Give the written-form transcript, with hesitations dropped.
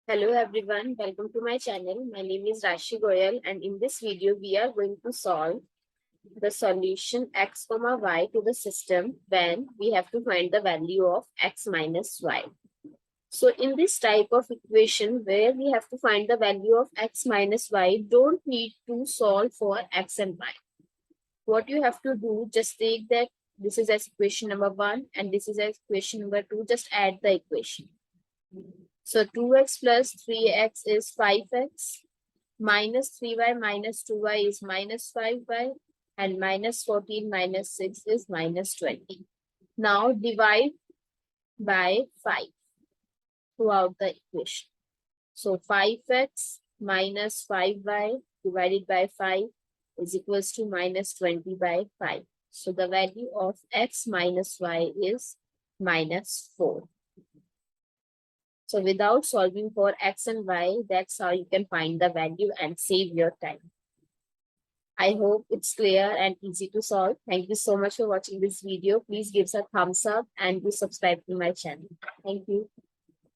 Hello everyone, welcome to my channel. My name is Rashi Goel and in this video we are going to solve the solution x comma y to the system when we have to find the value of x minus y. So in this type of equation where we have to find the value of x minus y, don't need to solve for x and y. What you have to do, just take that this is as equation number 1 and this is as equation number 2, just add the equation. So 2x plus 3x is 5x, minus 3y minus 2y is minus 5y, and minus 14 minus 6 is minus 20. Now divide by 5 throughout the equation. So 5x minus 5y divided by 5 is equals to minus 20 by 5. So the value of x minus y is minus 4. So without solving for x and y, that's how you can find the value and save your time. I hope it's clear and easy to solve. Thank you so much for watching this video. Please give us a thumbs up and do subscribe to my channel. Thank you.